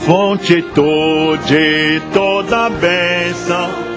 fonte tu de toda bênção.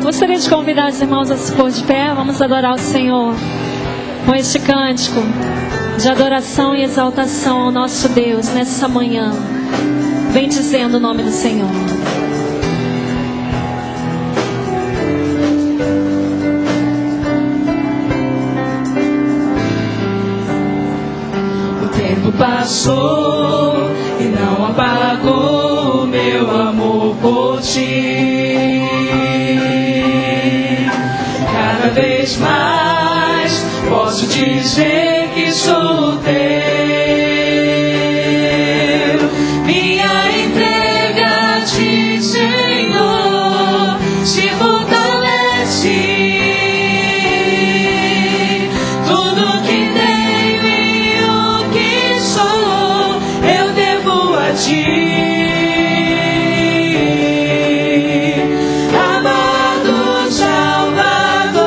Gostaria de convidar os irmãos a se pôr de pé. Vamos adorar o Senhor com este cântico de adoração e exaltação ao nosso Deus nessa manhã. Vem dizendo o nome do Senhor. O tempo passou e não apagou meu amor por ti. Cada vez mais posso dizer que sou teu. Minha entrega a ti, Senhor, te fortalece. Tudo que tenho e o que sou, eu devo a ti. Amado Salvador,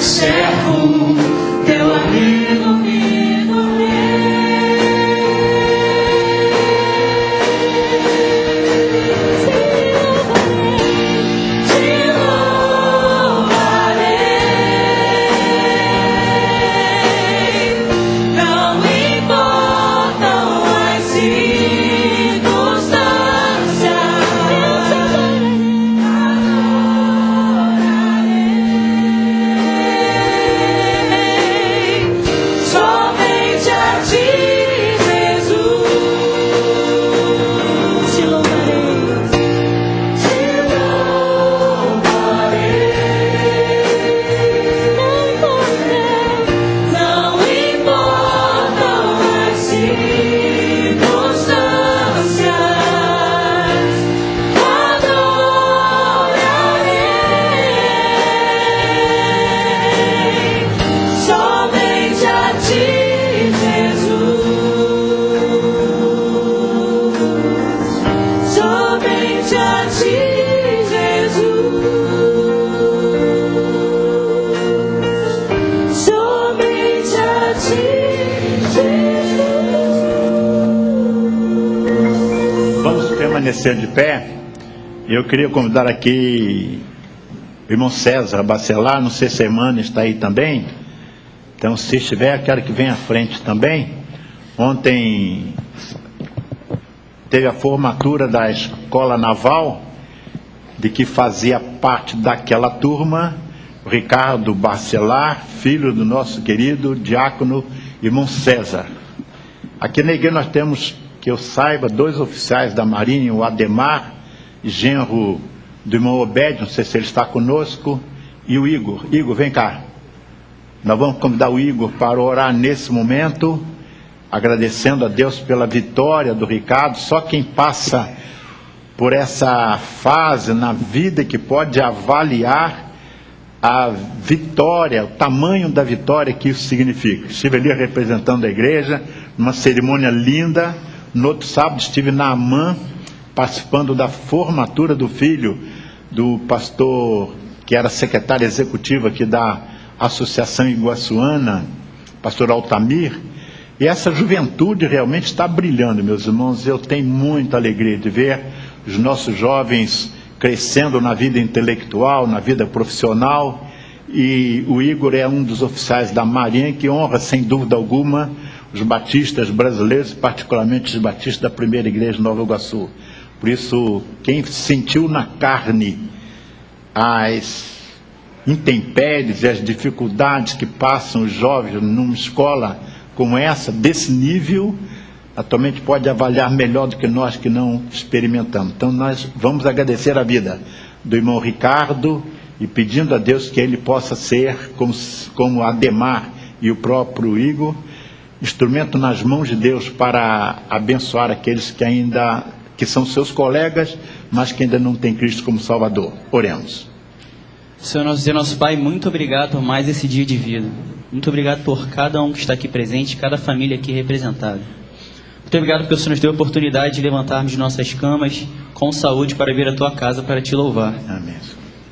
Servo permanecer de pé, eu queria convidar aqui o irmão César Bacelar, não sei se a irmã está aí também. Então, se estiver, quero que venha à frente também. Ontem teve a formatura da Escola Naval, de que fazia parte daquela turma o Ricardo Bacelar, filho do nosso querido diácono irmão César. Aqui na igreja nós temos, que eu saiba, 2 oficiais da Marinha, o Ademar, genro do irmão Obed, não sei se ele está conosco, e o Igor. Igor, vem cá. Nós vamos convidar o Igor para orar nesse momento, agradecendo a Deus pela vitória do Ricardo. Só quem passa por essa fase na vida que pode avaliar a vitória, o tamanho da vitória que isso significa. Estive ali representando a igreja, numa cerimônia linda. No outro sábado estive na AMAN, participando da formatura do filho do pastor, que era secretário executivo aqui da Associação Iguaçuana, pastor Altamir. E essa juventude realmente está brilhando, meus irmãos. Eu tenho muita alegria de ver os nossos jovens crescendo na vida intelectual, na vida profissional. E o Igor é um dos oficiais da Marinha que honra, sem dúvida alguma, os batistas brasileiros, particularmente os batistas da primeira igreja de Nova Iguaçu. Por isso, quem sentiu na carne as intempéries e as dificuldades que passam os jovens numa escola como essa, desse nível, atualmente pode avaliar melhor do que nós que não experimentamos. Então nós vamos agradecer a vida do irmão Ricardo e pedindo a Deus que ele possa ser, como Ademar e o próprio Igor, instrumento nas mãos de Deus para abençoar aqueles que são seus colegas, mas que ainda não têm Cristo como Salvador. Oremos. Senhor nosso Deus e nosso Pai, muito obrigado por mais esse dia de vida. Muito obrigado por cada um que está aqui presente, cada família aqui representada. Muito obrigado porque o Senhor nos deu a oportunidade de levantarmos de nossas camas com saúde para vir à Tua casa para Te louvar. Amém.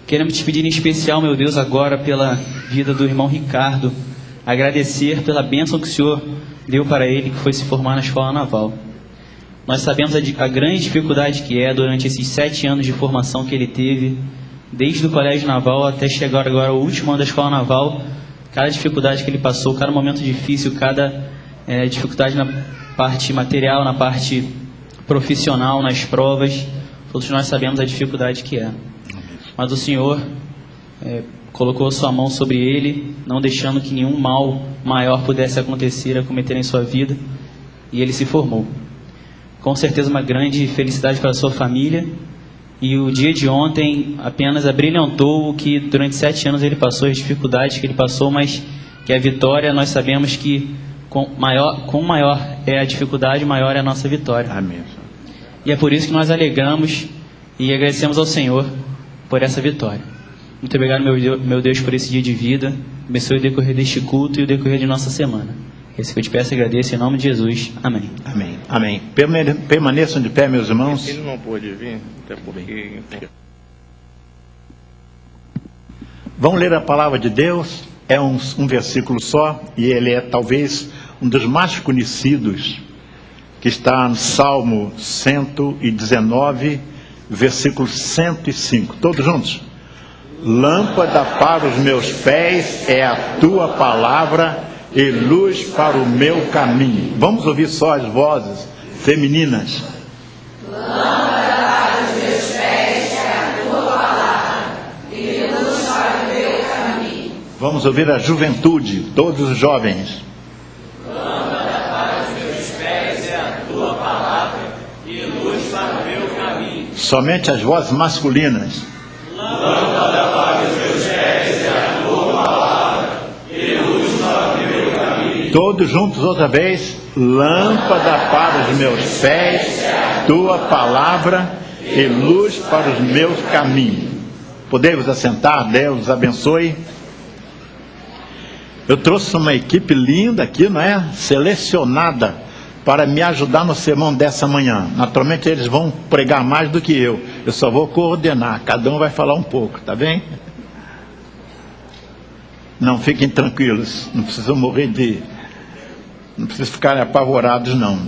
Queremos Te pedir em especial, meu Deus, agora pela vida do irmão Ricardo, agradecer pela bênção que o Senhor deu para ele, que foi se formar na Escola Naval. Nós sabemos a grande dificuldade que é durante esses 7 anos de formação que ele teve, desde o Colégio Naval até chegar agora ao último ano da Escola Naval, cada dificuldade que ele passou, cada momento difícil, cada dificuldade na parte material, na parte profissional, nas provas, todos nós sabemos a dificuldade que é. Mas o Senhor colocou a sua mão sobre ele, não deixando que nenhum mal maior pudesse acontecer, acometer em sua vida, e ele se formou. Com certeza uma grande felicidade para a sua família, e o dia de ontem apenas abrilhantou o que durante 7 anos ele passou, as dificuldades que ele passou, mas que a vitória, nós sabemos que com maior é a dificuldade, maior é a nossa vitória. Amém. E é por isso que nós alegramos e agradecemos ao Senhor por essa vitória. Muito obrigado, meu Deus, por esse dia de vida. Abençoe o decorrer deste culto e o decorrer de nossa semana. Esse que eu te peço e agradeço em nome de Jesus. Amém. Amém. Amém. Permaneçam de pé, meus irmãos. Ele não pôde vir, até porque... Vamos ler a palavra de Deus. É um versículo só, e ele é talvez um dos mais conhecidos, que está no Salmo 119, versículo 105. Todos juntos. Lâmpada para os meus pés é a tua palavra e luz para o meu caminho. Vamos ouvir só as vozes femininas. Lâmpada para os meus pés é a tua palavra e luz para o meu caminho. Vamos ouvir a juventude, todos os jovens. Lâmpada para os meus pés é a tua palavra e luz para o meu caminho. Somente as vozes masculinas. Lâmpada para os meus pés é a tua palavra e luz para o meu caminho. Todos juntos outra vez. Lâmpada para os meus pés, tua palavra e luz para os meus caminhos. Podemos assentar, Deus os abençoe. Eu trouxe uma equipe linda aqui, não é? Selecionada para me ajudar no sermão dessa manhã. Naturalmente eles vão pregar mais do que eu só vou coordenar, cada um vai falar um pouco, tá bem? Não, fiquem tranquilos, não precisam ficarem apavorados não.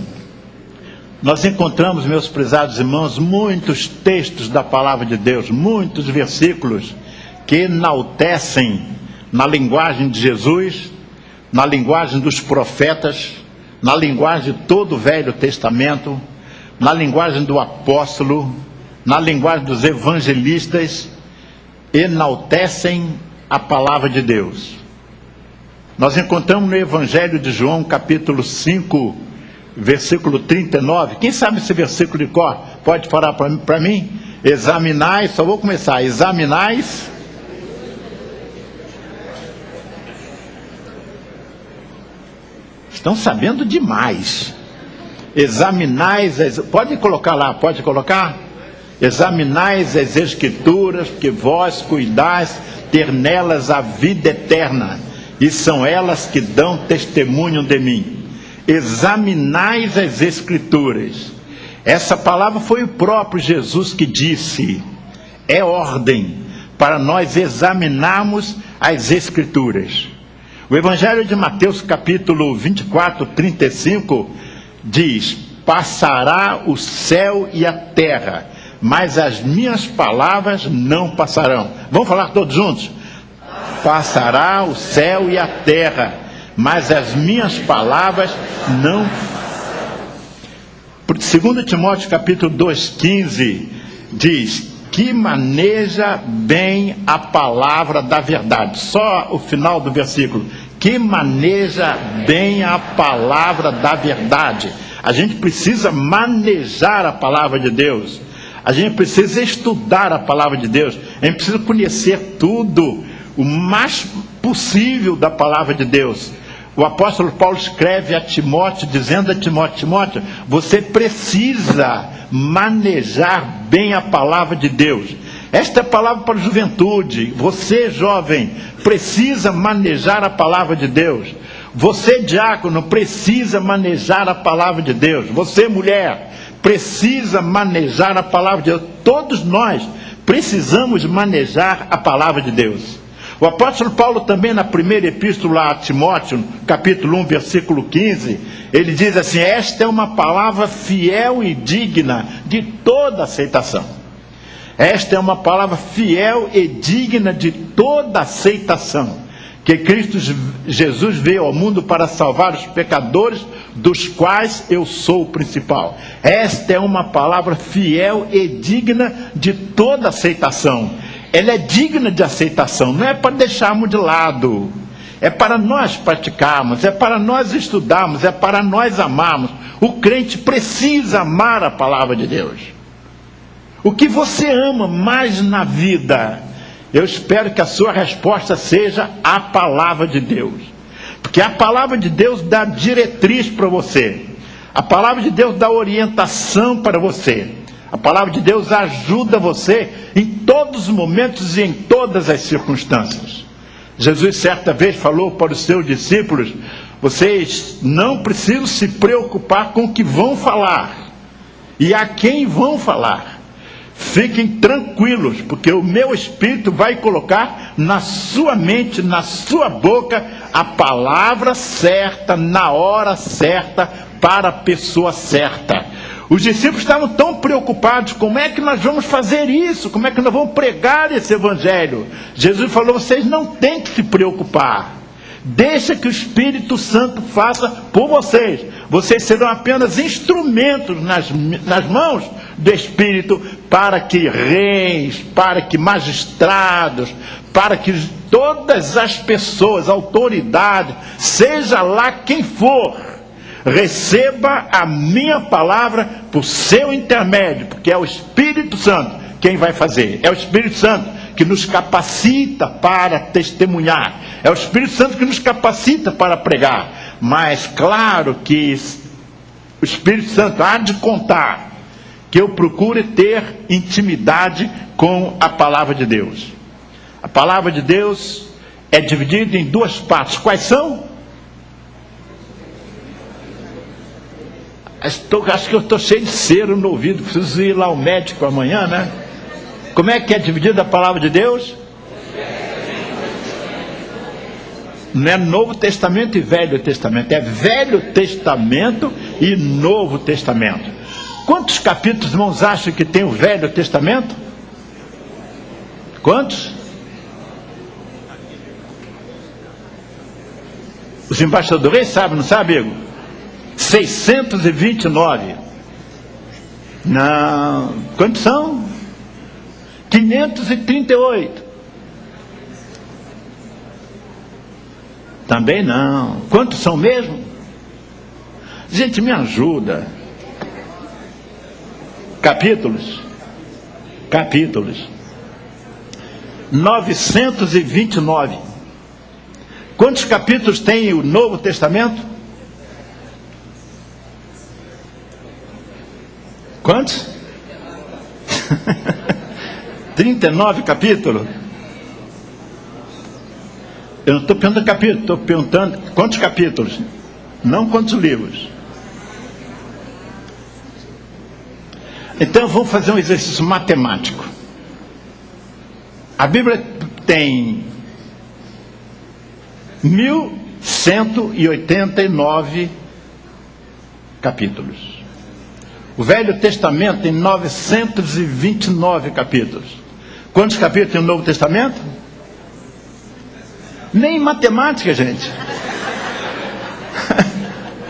nós encontramos, meus prezados irmãos, muitos textos da palavra de Deus, muitos versículos que enaltecem na linguagem de Jesus, na linguagem dos profetas, na linguagem de todo o Velho Testamento, na linguagem do apóstolo, na linguagem dos evangelistas, enaltecem a palavra de Deus. Nós encontramos no Evangelho de João, capítulo 5, versículo 39. Quem sabe esse versículo de cor? Pode falar para mim? Examinais, só vou começar. Examinais. Estão sabendo demais. Examinais, pode colocar lá, pode colocar? Examinais as Escrituras, porque vós cuidais ter nelas a vida eterna, e são elas que dão testemunho de mim. Examinais as Escrituras. Essa palavra foi o próprio Jesus que disse. É ordem para nós examinarmos as Escrituras. O Evangelho de Mateus, capítulo 24, 35, diz: passará o céu e a terra, mas as minhas palavras não passarão. Vamos falar todos juntos? Passará o céu e a terra, mas as minhas palavras não. 2 Timóteo capítulo 2,15 diz: que maneja bem a palavra da verdade. Só o final do versículo. Que maneja bem a palavra da verdade. A gente precisa manejar a palavra de Deus. A gente precisa estudar a palavra de Deus. A gente precisa conhecer tudo, o mais possível da palavra de Deus. O apóstolo Paulo escreve a Timóteo, dizendo a Timóteo: Timóteo, você precisa manejar bem a palavra de Deus. Esta é a palavra para a juventude. Você, jovem, precisa manejar a palavra de Deus. Você, diácono, precisa manejar a palavra de Deus. Você, mulher, precisa manejar a palavra de Deus. Todos nós precisamos manejar a palavra de Deus. O apóstolo Paulo também, na primeira epístola a Timóteo, capítulo 1, versículo 15, ele diz assim: esta é uma palavra fiel e digna de toda aceitação. Esta é uma palavra fiel e digna de toda aceitação, que Cristo Jesus veio ao mundo para salvar os pecadores, dos quais eu sou o principal. Esta é uma palavra fiel e digna de toda aceitação. Ela é digna de aceitação, não é para deixarmos de lado, é para nós praticarmos, é para nós estudarmos, é para nós amarmos. O crente precisa amar a palavra de Deus. O que você ama mais na vida? Eu espero que a sua resposta seja a palavra de Deus. Porque a palavra de Deus dá diretriz para você. A palavra de Deus dá orientação para você. A palavra de Deus ajuda você em todos os momentos e em todas as circunstâncias. Jesus certa vez falou para os seus discípulos: vocês não precisam se preocupar com o que vão falar e a quem vão falar. Fiquem tranquilos, porque o meu Espírito vai colocar na sua mente, na sua boca, a palavra certa, na hora certa, para a pessoa certa. Os discípulos estavam tão preocupados: como é que nós vamos fazer isso? Como é que nós vamos pregar esse evangelho? Jesus falou: vocês não têm que se preocupar. Deixa que o Espírito Santo faça por vocês. Vocês serão apenas instrumentos nas mãos do Espírito, para que reis, para que magistrados, para que todas as pessoas, autoridade, seja lá quem for, receba a minha palavra por seu intermédio, porque é o Espírito Santo quem vai fazer. É o Espírito Santo que nos capacita para testemunhar. É o Espírito Santo que nos capacita para pregar. Mas claro que o Espírito Santo há de contar que eu procure ter intimidade com a palavra de Deus. A palavra de Deus é dividida em duas partes. Quais são? Acho que eu estou cheio de cera no ouvido. Preciso ir lá ao médico amanhã, né? Como é que é dividida a palavra de Deus? Não é Novo Testamento e Velho Testamento. É Velho Testamento e Novo Testamento. Quantos capítulos, irmãos, acham que tem o Velho Testamento? Quantos? Os embaixadores sabem, não sabe, amigo? 629. Não. Quantos são? 538. Também não. Quantos são mesmo? Gente, me ajuda. Capítulos. 929. Quantos capítulos tem o Novo Testamento? Quantos? 39 capítulos. Eu não estou perguntando capítulo, estou perguntando quantos capítulos, não quantos livros. Então vamos fazer um exercício matemático. A Bíblia tem 1189 capítulos. O Velho Testamento tem 929 capítulos. Quantos capítulos tem o Novo Testamento? Nem matemática, gente.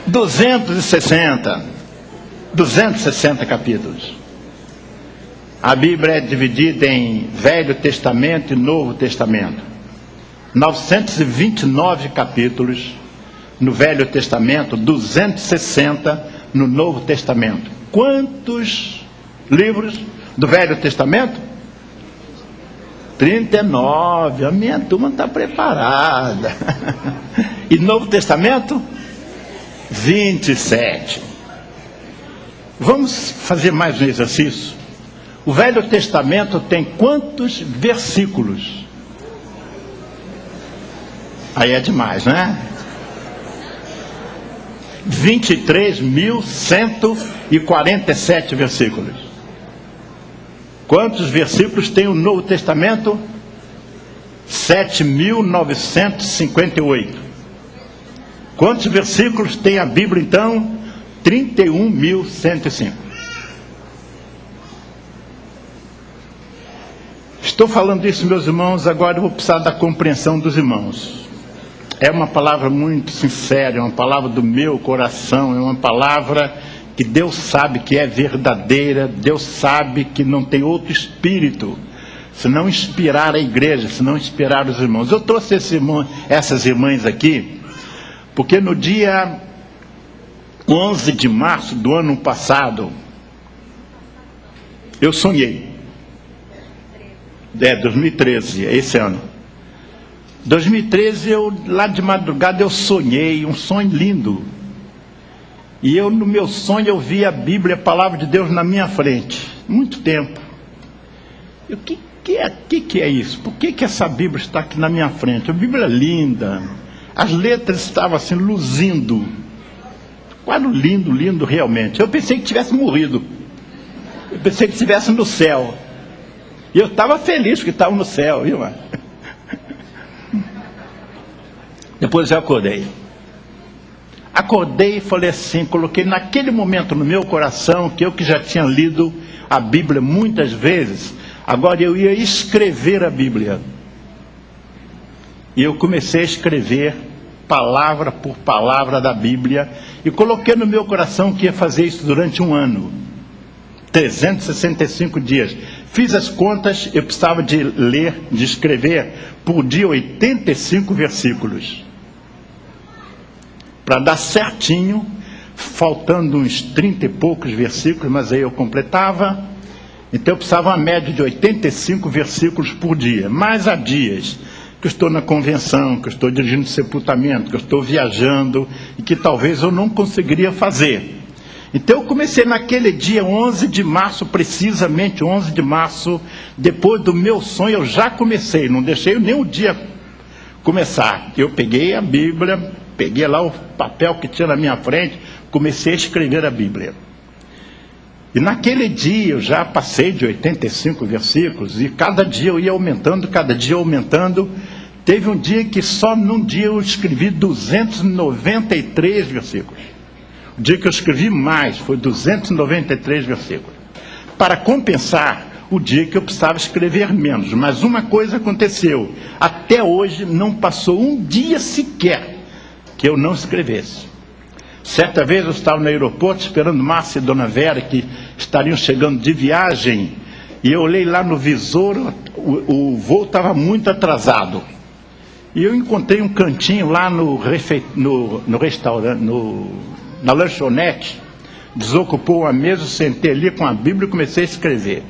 260 capítulos. A Bíblia é dividida em Velho Testamento e Novo Testamento. 929 capítulos no Velho Testamento, 260 no Novo Testamento. Quantos livros do Velho Testamento? 39. A minha turma está preparada. E Novo Testamento? 27. Vamos fazer mais um exercício. O Velho Testamento tem quantos versículos? Aí é demais, né? 23.147 versículos. Quantos versículos tem o Novo Testamento? 7.958. Quantos versículos tem a Bíblia, então? 31.105. Estou falando isso, meus irmãos, agora eu vou precisar da compreensão dos irmãos. É uma palavra muito sincera, é uma palavra do meu coração, é uma palavra que Deus sabe que é verdadeira, Deus sabe que não tem outro espírito, se não inspirar a igreja, se não inspirar os irmãos. Eu trouxe essas irmãs aqui, porque no dia 11 de março do ano passado, eu sonhei. 2013, esse ano. 2013, lá de madrugada, eu sonhei, um sonho lindo. E no meu sonho, eu vi a Bíblia, a palavra de Deus na minha frente. Muito tempo. E o que é isso? Por que essa Bíblia está aqui na minha frente? A Bíblia é linda. As letras estavam assim, luzindo. Quadro lindo, lindo realmente. Eu pensei que tivesse morrido. Eu pensei que estivesse no céu. E eu estava feliz que estava no céu, viu? Depois eu acordei. Acordei e falei assim, coloquei naquele momento no meu coração, que eu que já tinha lido a Bíblia muitas vezes, agora eu ia escrever a Bíblia. E eu comecei a escrever palavra por palavra da Bíblia, e coloquei no meu coração que ia fazer isso durante um ano. 365 dias. Fiz as contas, eu precisava de ler, de escrever, por dia 85 versículos. Para dar certinho, faltando uns 30 e poucos versículos, mas aí eu completava. Então eu precisava uma média de 85 versículos por dia. Mas há dias que eu estou na convenção, que eu estou dirigindo sepultamento, que eu estou viajando, e que talvez eu não conseguiria fazer. Então eu comecei naquele dia 11 de março, precisamente 11 de março, depois do meu sonho eu já comecei, não deixei nem o dia começar. Eu peguei a Bíblia, peguei lá o papel que tinha na minha frente, comecei a escrever a Bíblia. E naquele dia eu já passei de 85 versículos, e cada dia eu ia aumentando, cada dia aumentando. Teve um dia que só num dia eu escrevi 293 versículos. O dia que eu escrevi mais foi 293 versículos. Para compensar o dia que eu precisava escrever menos. Mas uma coisa aconteceu. Até hoje não passou um dia sequer que eu não escrevesse. Certa vez eu estava no aeroporto esperando Márcia e Dona Vera, que estariam chegando de viagem, e eu olhei lá no visor, o voo estava muito atrasado. E eu encontrei um cantinho lá no restaurante, na lanchonete, desocupou uma mesa, sentei ali com a Bíblia e comecei a escrever.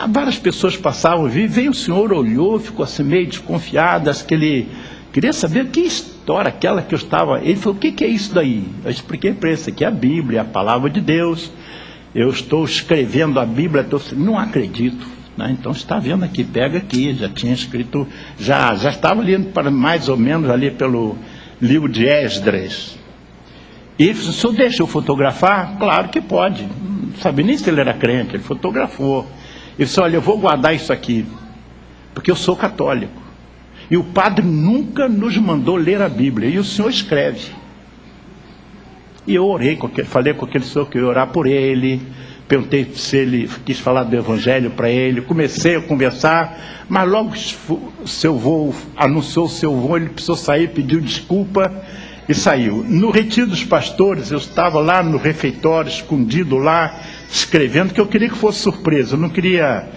Várias pessoas passavam, veio o senhor, olhou, ficou assim meio desconfiado, acho que ele queria saber que história aquela que eu estava. Ele falou, o que é isso daí? Eu expliquei para ele, isso aqui é a Bíblia, a palavra de Deus, eu estou escrevendo a Bíblia, não acredito, né? Então está vendo aqui, pega aqui, já tinha escrito, já estava lendo para mais ou menos ali pelo livro de Esdras. E ele falou, o senhor deixa eu fotografar? Claro que pode, não sabia nem se ele era crente, ele fotografou. Ele disse, olha, eu vou guardar isso aqui, porque eu sou católico. E o padre nunca nos mandou ler a Bíblia, e o senhor escreve. E eu orei, falei com aquele senhor que eu ia orar por ele, perguntei se ele quis falar do Evangelho para ele, comecei a conversar, mas logo seu voo, anunciou o seu voo, ele precisou sair, pediu desculpa e saiu. No retiro dos pastores, eu estava lá no refeitório, escondido lá, escrevendo, que eu queria que fosse surpresa, eu não queria...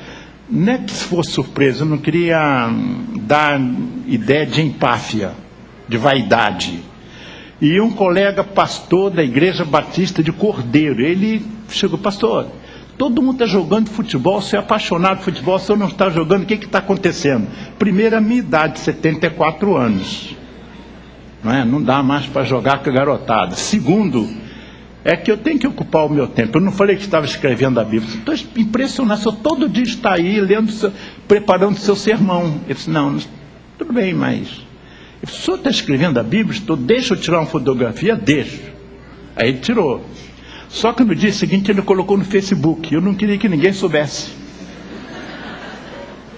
Não é que fosse surpresa, eu não queria dar ideia de empáfia, de vaidade. E um colega pastor da Igreja Batista de Cordeiro, ele chegou, pastor, todo mundo está jogando futebol, você é apaixonado por futebol, você não está jogando, o que está acontecendo? Primeiro, a minha idade, 74 anos. Não dá mais para jogar com a garotada. Segundo, é que eu tenho que ocupar o meu tempo. Eu não falei que estava escrevendo a Bíblia. Estou impressionado, eu todo dia está aí, lendo, preparando o seu sermão. Eu disse, não, tudo bem, mas... O senhor está escrevendo a Bíblia? Deixa eu tirar uma fotografia? Deixo. Aí ele tirou. Só que no dia seguinte ele colocou no Facebook. Eu não queria que ninguém soubesse.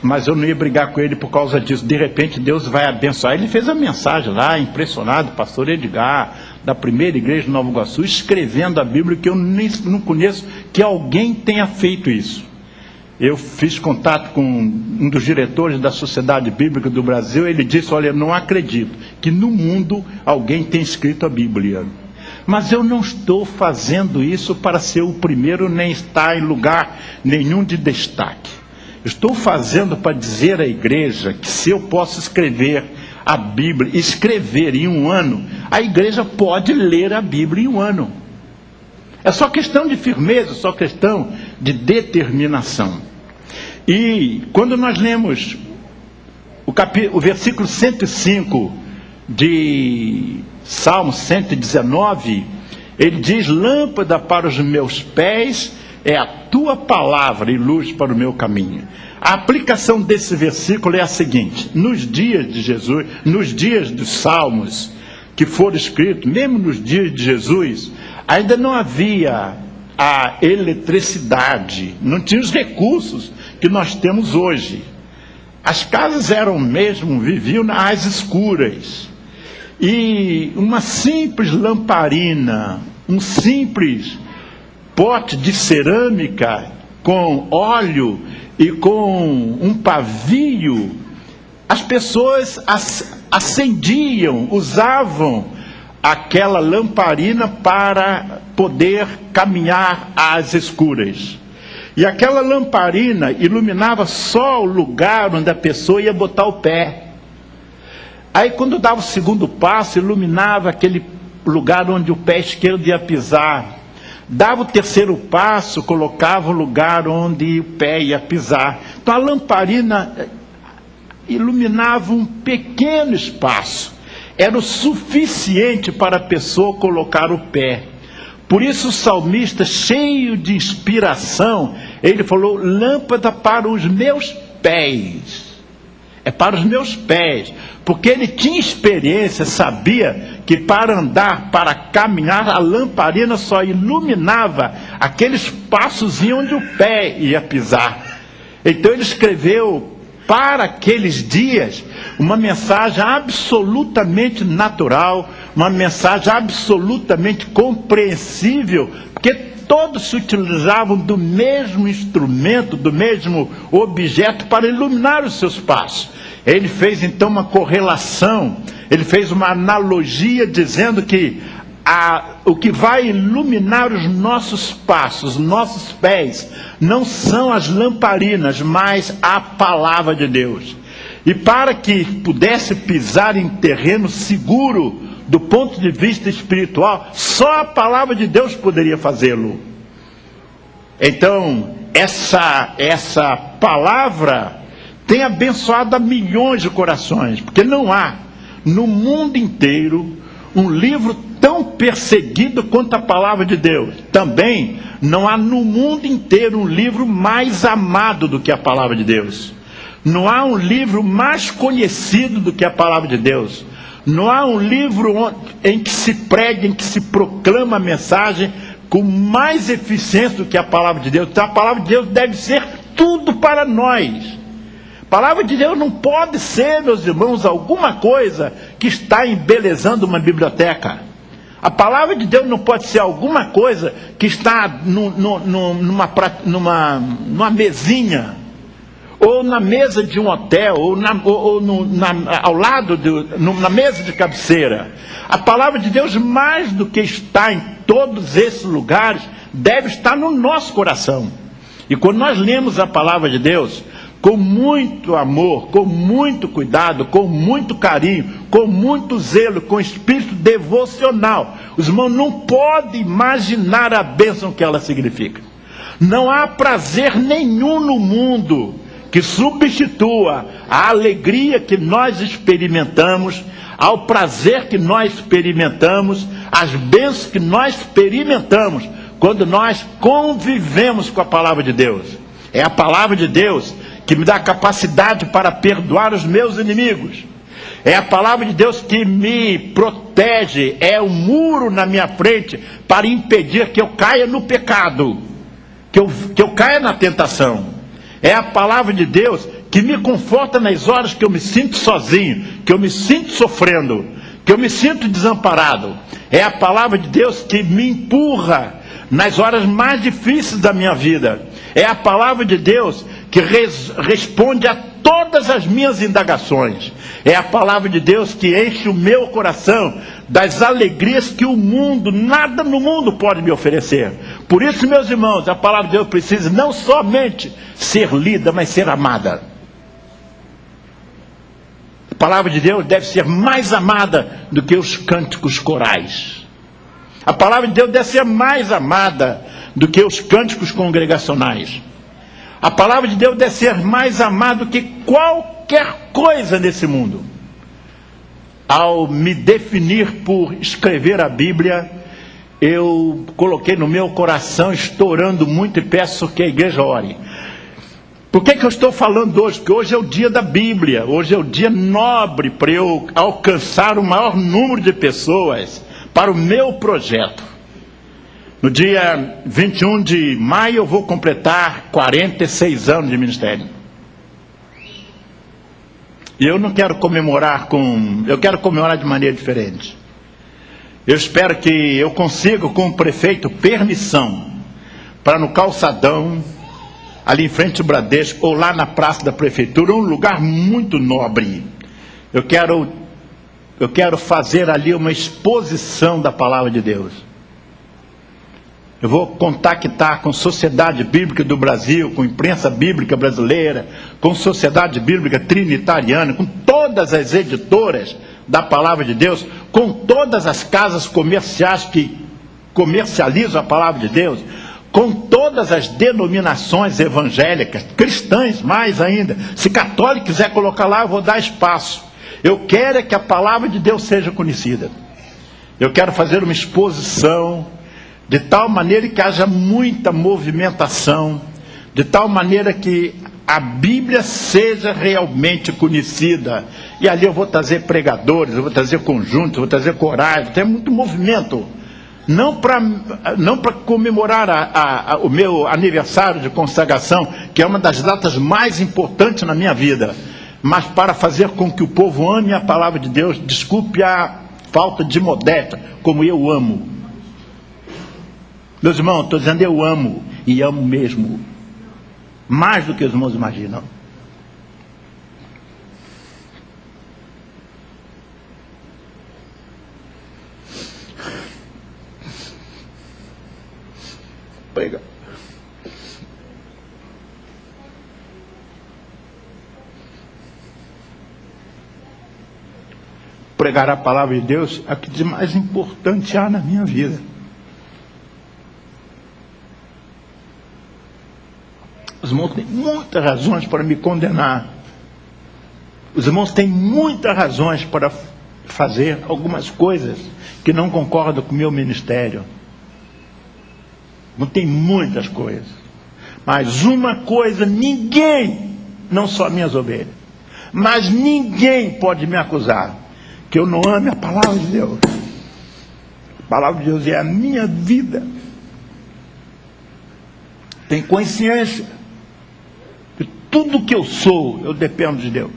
Mas eu não ia brigar com ele por causa disso. De repente Deus vai abençoar. Ele fez a mensagem lá, impressionado, pastor Edgar, da primeira igreja de Nova Iguaçu, escrevendo a Bíblia, que eu não conheço que alguém tenha feito isso. Eu fiz contato com um dos diretores da Sociedade Bíblica do Brasil, ele disse, olha, eu não acredito que no mundo alguém tenha escrito a Bíblia. Mas eu não estou fazendo isso para ser o primeiro, nem estar em lugar nenhum de destaque. Estou fazendo para dizer à igreja que se eu posso escrever a Bíblia, escrever em um ano, a igreja pode ler a Bíblia em um ano. É só questão de firmeza, só questão de determinação. E quando nós lemos o versículo 105 de Salmo 119, ele diz, lâmpada para os meus pés é a tua palavra e luz para o meu caminho. A aplicação desse versículo é a seguinte, nos dias de Jesus, nos dias dos Salmos que foram escritos, mesmo nos dias de Jesus, ainda não havia a eletricidade, não tinha os recursos que nós temos hoje. As casas eram mesmo, viviam às escuras. E uma simples lamparina, um simples pote de cerâmica com óleo e com um pavio, as pessoas acendiam, usavam aquela lamparina para poder caminhar às escuras. E aquela lamparina iluminava só o lugar onde a pessoa ia botar o pé. Aí quando dava o segundo passo, iluminava aquele lugar onde o pé esquerdo ia pisar. Dava o terceiro passo, colocava o lugar onde o pé ia pisar. Então a lamparina iluminava um pequeno espaço. Era o suficiente para a pessoa colocar o pé. Por isso o salmista, cheio de inspiração, ele falou, lâmpada para os meus pés. É para os meus pés. Porque ele tinha experiência, sabia que para andar, para caminhar, a lamparina só iluminava aqueles passos onde o pé ia pisar. Então ele escreveu para aqueles dias uma mensagem absolutamente natural, uma mensagem absolutamente compreensível, porque todos se utilizavam do mesmo instrumento, do mesmo objeto para iluminar os seus passos. Ele fez então uma correlação, ele fez uma analogia dizendo que o que vai iluminar os nossos passos, nossos pés, não são as lamparinas, mas a palavra de Deus. E para que pudesse pisar em terreno seguro do ponto de vista espiritual, só a palavra de Deus poderia fazê-lo. Então, essa palavra tem abençoado a milhões de corações, porque não há no mundo inteiro um livro tão perseguido quanto a palavra de Deus. Também não há no mundo inteiro um livro mais amado do que a palavra de Deus. Não há um livro mais conhecido do que a palavra de Deus. Não há um livro em que se prega, em que se proclama a mensagem com mais eficiência do que a palavra de Deus. Então a palavra de Deus deve ser tudo para nós. A palavra de Deus não pode ser, meus irmãos, alguma coisa que está embelezando uma biblioteca. A palavra de Deus não pode ser alguma coisa que está numa mesinha, ou na mesa de um hotel, ao lado, na mesa de cabeceira. A palavra de Deus, mais do que está em todos esses lugares, deve estar no nosso coração. E quando nós lemos a palavra de Deus, com muito amor, com muito cuidado, com muito carinho, com muito zelo, com espírito devocional, os irmãos não podem imaginar a bênção que ela significa. Não há prazer nenhum no mundo que substitua a alegria que nós experimentamos, ao prazer que nós experimentamos, as bênçãos que nós experimentamos, quando nós convivemos com a palavra de Deus. É a palavra de Deus que me dá a capacidade para perdoar os meus inimigos. É a palavra de Deus que me protege, é o muro na minha frente para impedir que eu caia no pecado, que eu caia na tentação. É a palavra de Deus que me conforta nas horas que eu me sinto sozinho, que eu me sinto sofrendo, que eu me sinto desamparado. É a palavra de Deus que me empurra nas horas mais difíceis da minha vida. É a palavra de Deus que responde a todas as minhas indagações. É a palavra de Deus que enche o meu coração das alegrias que o mundo, nada no mundo pode me oferecer. Por isso, meus irmãos, a palavra de Deus precisa não somente ser lida, mas ser amada. A palavra de Deus deve ser mais amada do que os cânticos corais. A palavra de Deus deve ser mais amada do que os cânticos congregacionais. A palavra de Deus deve ser mais amada do que qualquer coisa nesse mundo. Ao me definir por escrever a Bíblia, eu coloquei no meu coração, estourando muito, e peço que a igreja ore. Por que eu estou falando hoje? Porque hoje é o dia da Bíblia, hoje é o dia nobre para eu alcançar o maior número de pessoas para o meu projeto. No dia 21 de maio eu vou completar 46 anos de ministério. E eu não quero comemorar eu quero comemorar de maneira diferente. Eu espero que eu consiga, com o prefeito, permissão para no calçadão, ali em frente ao Bradesco, ou lá na praça da prefeitura, um lugar muito nobre. Eu quero fazer ali uma exposição da palavra de Deus. Eu vou contactar com a Sociedade Bíblica do Brasil, com a imprensa bíblica brasileira, com a Sociedade Bíblica Trinitariana, com todas as editoras da palavra de Deus, com todas as casas comerciais que comercializam a palavra de Deus, com todas as denominações evangélicas, cristãs mais ainda. Se católico quiser colocar lá, eu vou dar espaço. Eu quero é que a palavra de Deus seja conhecida. Eu quero fazer uma exposição de tal maneira que haja muita movimentação, de tal maneira que a Bíblia seja realmente conhecida. E ali eu vou trazer pregadores, eu vou trazer conjuntos, eu vou trazer corais, vou ter muito movimento. Não para comemorar o meu aniversário de consagração, que é uma das datas mais importantes na minha vida, mas para fazer com que o povo ame a palavra de Deus. Desculpe a falta de modéstia, como eu amo. Meus irmãos, estou dizendo eu amo, e amo mesmo, mais do que os irmãos imaginam. Prega. Pregar a palavra de Deus é o que de mais importante há na minha vida. Os irmãos têm muitas razões para me condenar. Os irmãos têm muitas razões para fazer algumas coisas que não concordam com o meu ministério. Não tem muitas coisas. Mas uma coisa, ninguém, não só minhas ovelhas, mas ninguém pode me acusar que eu não ame a palavra de Deus. A palavra de Deus é a minha vida. Tenho consciência que tudo que eu sou, eu dependo de Deus.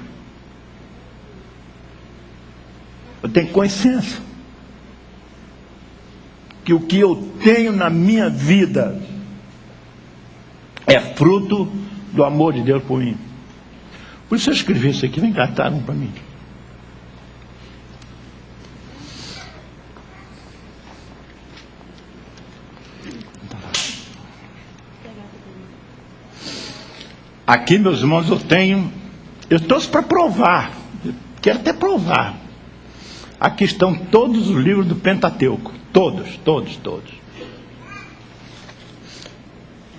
Eu tenho consciência que o que eu tenho na minha vida é fruto do amor de Deus por mim. Por isso eu escrevi isso aqui, vem cá, tragam para mim. Aqui, meus irmãos, eu trouxe para provar, quero até provar. Aqui estão todos os livros do Pentateuco, todos.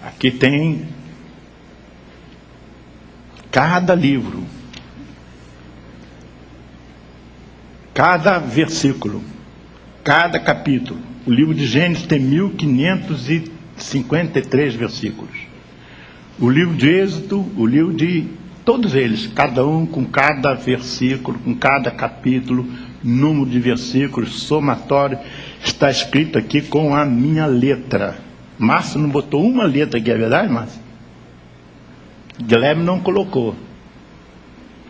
Aqui tem cada livro, cada versículo, cada capítulo. O livro de Gênesis tem 1553 versículos. O livro de Êxodo, o livro de todos eles, cada um com cada versículo, com cada capítulo, número de versículos, somatório, está escrito aqui com a minha letra. Márcio não botou uma letra aqui, é verdade, Márcio? Guilherme não colocou.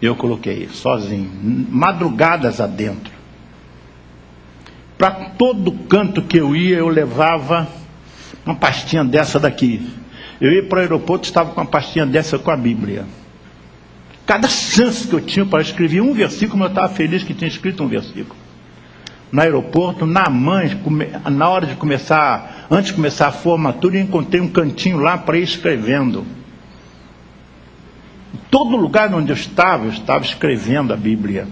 Eu coloquei, sozinho, madrugadas adentro. Para todo canto que eu ia, eu levava uma pastinha dessa daqui. Eu ia para o aeroporto, estava com uma pastinha dessa com a Bíblia. Cada chance que eu tinha para escrever um versículo, eu estava feliz que tinha escrito um versículo. No aeroporto, na hora de começar, antes de começar a formatura, eu encontrei um cantinho lá para ir escrevendo. Em todo lugar onde eu estava escrevendo a Bíblia.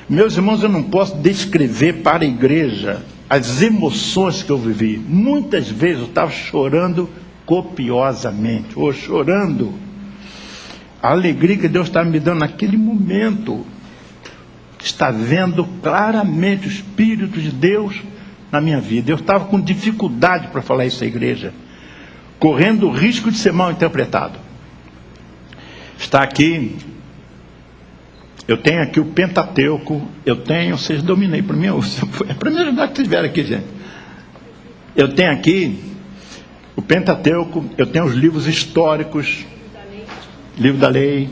Meus irmãos, eu não posso descrever para a igreja as emoções que eu vivi. Muitas vezes eu estava chorando copiosamente, ou chorando. A alegria que Deus está me dando naquele momento, está vendo claramente o Espírito de Deus na minha vida. Eu estava com dificuldade para falar isso à igreja, correndo o risco de ser mal interpretado. Está aqui, eu tenho aqui o Pentateuco, vocês dominei para mim, é para me ajudar que vocês vieram aqui, gente. Eu tenho aqui o Pentateuco, eu tenho os livros históricos, livro da lei,